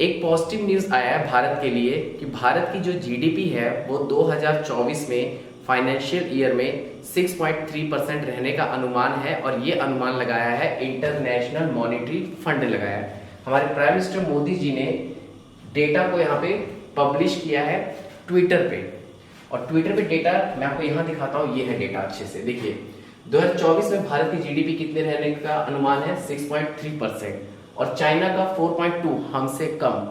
एक positive news आया है भारत के लिए कि भारत की जो जीडीपी है वो 2024 में फाइनेंशियल ईयर में 6.3% रहने का अनुमान है, और ये अनुमान लगाया है इंटरनेशनल मॉनेटरी फंड ने लगाया है। हमारे प्राइम मिनिस्टर मोदी जी ने डेटा को यहाँ पे पब्लिश किया है ट्विटर पे, और ट्विटर पे डेटा मैं आपको यहाँ दिखाता हूँ। ये है डेटा, अच्छे से देखिए। 2024 में भारत की जीडीपी कितने रहने का अनुमान है? 6.3%, और चाइना का 4.2, हमसे कम,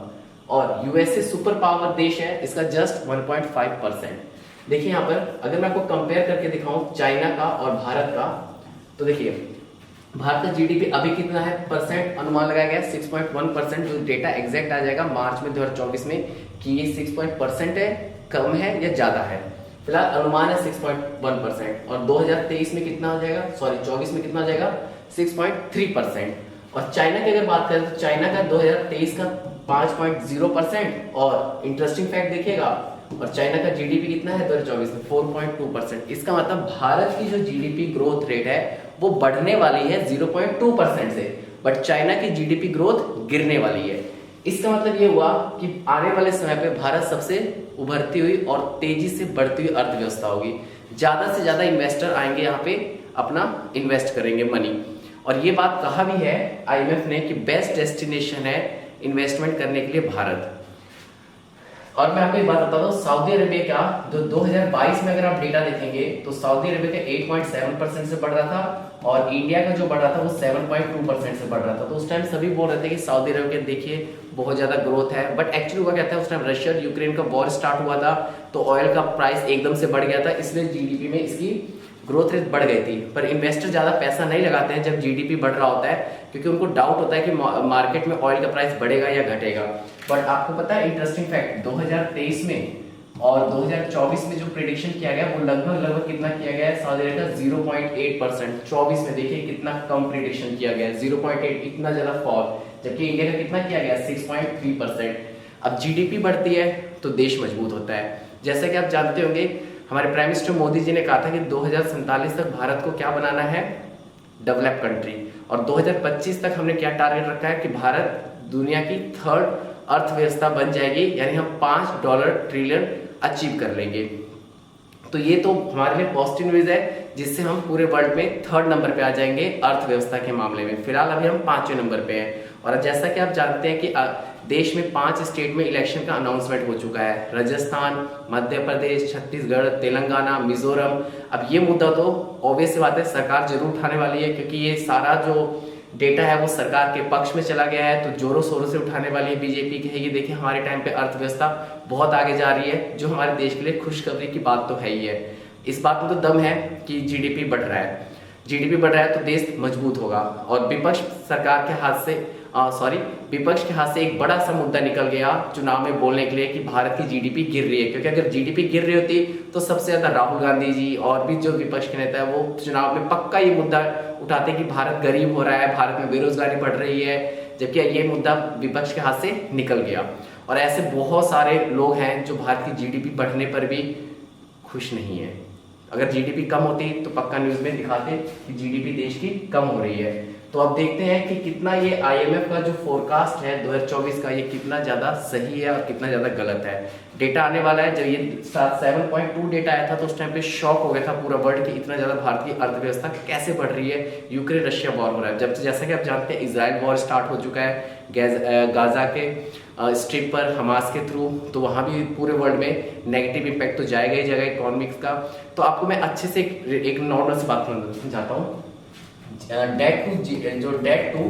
और यूएसए सुपर पावर देश है, इसका जस्ट 1.5%। देखिए यहाँ पर अगर मैं आपको कंपेयर करके दिखाऊं चाइना का और भारत का, तो देखिए भारत का जीडीपी अभी कितना है परसेंट अनुमान लगाया गया है? 6.1%। जो डेटा एग्जैक्ट आ जाएगा मार्च में 2024 में कि ये 6% है, कम है या ज्यादा है। फिलहाल अनुमान है 6.1%, और 2023 में कितना हो जाएगा, सॉरी 24 में कितना हो जाएगा? 6.3%। और चाइना की अगर बात करें तो चाइना का 2023 का 5.0%, और इंटरेस्टिंग फैक्ट देखिएगा, और चाइना का जीडीपी कितना है 2024 में? 4.2%। इसका मतलब भारत की जो जीडीपी ग्रोथ रेट है वो बढ़ने वाली है 0.2% से, बट चाइना की जीडीपी ग्रोथ गिरने वाली है। इसका मतलब ये हुआ कि आने वाले समय पे भारत सबसे उभरती हुई और तेजी से बढ़ती हुई अर्थव्यवस्था होगी। ज्यादा से ज्यादा इन्वेस्टर आएंगे यहाँ पे, अपना इन्वेस्ट करेंगे मनी। और ये बात कहा भी है आईएमएफ ने कि बेस्ट डेस्टिनेशन है इन्वेस्टमेंट करने के लिए भारत। और मैं आपको एक बात बताता हूँ, सऊदी अरेबिया का जो 2022 में अगर आप डेटा देखेंगे तो सऊदी अरेबिया का 8.7% से बढ़ रहा था, और इंडिया का जो बढ़ रहा था वो 7.2% से बढ़ रहा था। तो उस टाइम सभी बोल रहे थे कि सऊदी अरेबिया देखिए बहुत ज्यादा ग्रोथ है, बट एक्चुअली हुआ क्या था, उस टाइम रशिया और यूक्रेन का वॉर स्टार्ट हुआ था, तो ऑयल का प्राइस एकदम से बढ़ गया था, इसलिए जीडीपी में इसकी ग्रोथ रेट बढ़ गई थी। पर इन्वेस्टर ज्यादा पैसा नहीं लगाते हैं जब जीडीपी बढ़ रहा होता है, क्योंकि उनको डाउट होता है कि मार्केट में ऑयल का प्राइस बढ़ेगा या घटेगा। बट आपको पता है इंटरेस्टिंग फैक्ट, 2023 में और 2024 में जो प्रेडिक्शन किया गया वो लगभग कितना किया गया है? सऊदी अरेबिया का 0.8%। 24 में देखिए कितना कम प्रेडिक्शन किया गया है, 0.8, इतना ज्यादा फॉल, जबकि इंडिया का कितना किया गया? 6.3%। अब जीडीपी बढ़ती है तो देश मजबूत होता है। जैसा कि आप जानते होंगे हमारे प्राइम मिनिस्टर मोदी जी ने कहा था कि 2047 तक भारत को क्या बनाना है? Develop country. और 2025 तक हमने क्या टारगेट रखा है कि भारत दुनिया की थर्ड अर्थव्यवस्था बन जाएगी, यानी हम $5 ट्रिलियन अचीव कर लेंगे। तो ये तो हमारे लिए पॉजिटिव न्यूज है, जिससे हम पूरे वर्ल्ड में थर्ड नंबर पे आ जाएंगे अर्थव्यवस्था के मामले में। फिलहाल अभी हम 5वें नंबर पे हैं। और जैसा कि आप जानते हैं कि देश में 5 स्टेट में इलेक्शन का अनाउंसमेंट हो चुका है, राजस्थान, मध्य प्रदेश, छत्तीसगढ़, तेलंगाना, मिजोरम। अब ये मुद्दा तो ऑब्वियस सी बात है सरकार जरूर उठाने वाली है, क्योंकि ये सारा जो डेटा है वो सरकार के पक्ष में चला गया है, तो जोरों शोरों से उठाने वाली है बीजेपी की है। ये देखिए हमारे टाइम पे अर्थव्यवस्था बहुत आगे जा रही है, जो हमारे देश के लिए खुशखबरी की बात तो है ही है। इस बात में तो दम है कि जीडीपी बढ़ रहा है, जीडीपी बढ़ रहा है तो देश मजबूत होगा। और विपक्ष सरकार के हाथ से विपक्ष के हाथ से एक बड़ा सा मुद्दा निकल गया चुनाव में बोलने के लिए कि भारत की जीडीपी गिर रही है, क्योंकि अगर जीडीपी गिर रही होती तो सबसे ज्यादा राहुल गांधी जी और भी जो विपक्ष के नेता है वो चुनाव में पक्का ये मुद्दा उठाते कि भारत गरीब हो रहा है, भारत में बेरोजगारी बढ़ रही है, जबकि ये मुद्दा विपक्ष के हाथ से निकल गया। और ऐसे बहुत सारे लोग हैं जो भारत की जीडीपी बढ़ने पर भी खुश नहीं है। अगर जीडीपी कम होती तो पक्का न्यूज में दिखाते कि जीडीपी देश की कम हो रही है। तो अब देखते हैं कि कितना ये आईएमएफ का जो फोरकास्ट है 2024 का, ये कितना ज्यादा सही है और कितना ज्यादा गलत है। डेटा आने वाला है, जब ये 7.2 डेटा आया था तो उस टाइम पे शॉक हो गया था पूरा वर्ल्ड कि इतना ज्यादा भारत की अर्थव्यवस्था कैसे बढ़ रही है। यूक्रेन रशिया वॉर हो रहा है, जब जैसा कि आप जानते हैं इजराइल वॉर स्टार्ट हो चुका है गाजा के स्ट्रिप पर हमास के थ्रू, तो वहां भी पूरे वर्ल्ड में नेगेटिव इम्पैक्ट तो जाएगा ही जाएगा इकोनॉमिक्स का। तो आपको मैं अच्छे से एक नॉर्मल से बात समझाता हूँ। डेट टू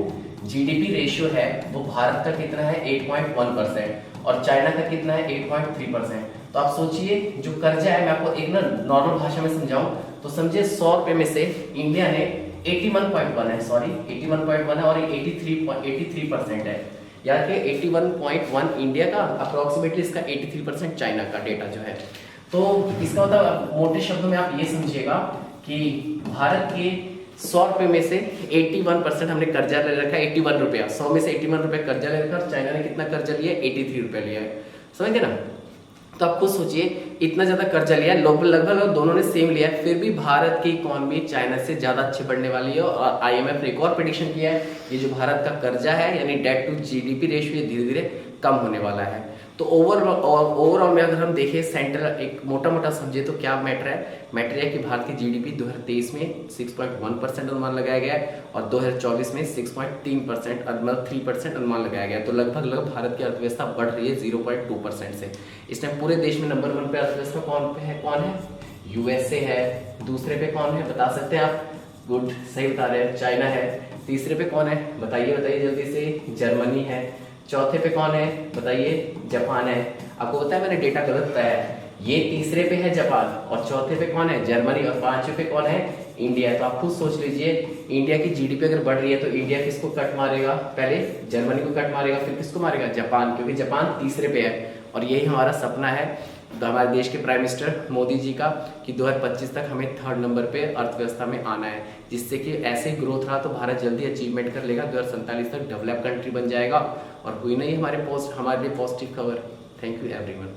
जीडीपी रेशियो है वो भारत का कितना है? 8.1%, और चाइना का कितना है? 8.3%। तो आप सोचिए जो कर्जा है, मैं आपको एक ना नॉर्मल भाषा में समझाऊं तो समझिए 100 रुपए में से इंडिया ने 81.1 है, सॉरी 81.1 है, और 83% है, यानी कि 81.1 इंडिया का, अप्रोक्सीमेटली इसका 83% चाइना का डेटा जो है। तो इसका मतलब मोटे शब्दों में आप ये समझिएगा कि भारत के 100 रुपए में से 81% हमने कर्जा ले रखा है, 81 रुपया, 100 में से 81 रुपए कर्जा ले रखा है, और चाइना ने कितना कर्जा लिया? 83 रुपए लिया है, समझ गए ना। तो आप खुद सोचिए इतना ज्यादा कर्जा लिया है, लगभग दोनों ने सेम लिया है, फिर भी भारत की इकोनॉमी चाइना से ज्यादा अच्छे बढ़ने वाली है। और आईएमएफ ने एक और प्रेडिक्शन किया है, ये जो भारत का कर्जा है यानी डेट टू जीडीपी रेशियो धीरे धीरे कम होने वाला है। तो ओवरऑल में अगर हम देखें सेंट्रल एक मोटा मोटा समझे तो क्या मैटर है कि भारत की जीडीपी 2023 में 6.1% अनुमान लगाया गया है और 2024 में 6.3% मतलब 3% अनुमान लगाया गया है। तो लगभग भारत की अर्थव्यवस्था बढ़ रही है 0.2% से। इस टाइम पूरे देश में नंबर 1 पे अर्थव्यवस्था कौन है? यूएसए है। दूसरे पे कौन है बता सकते हैं आप? गुड, सही बता रहे हैं, चाइना है। तीसरे पे कौन है बताइए जल्दी से? जर्मनी है। चौथे पे कौन है बताइए? जापान है। आपको पता है मैंने डेटा गलत बताया है, ये तीसरे पे है जापान और चौथे पे कौन है? जर्मनी और पांचवे पे कौन है? इंडिया है। तो आप खुद सोच लीजिए, इंडिया की जीडीपी अगर बढ़ रही है तो इंडिया किसको कट मारेगा? पहले जर्मनी को कट मारेगा, फिर किसको मारेगा? जापान, क्योंकि जापान तीसरे पे है। और यही हमारा सपना है हमारे देश के प्राइम मिनिस्टर मोदी जी का कि 2025 तक हमें 3rd नंबर पे अर्थव्यवस्था में आना है, जिससे कि ऐसे ग्रोथ रहा तो भारत जल्दी अचीवमेंट कर लेगा, 2047 तक डेवलप कंट्री बन जाएगा। और कोई नहीं हमारे लिए पॉजिटिव खबर। Thank you everyone.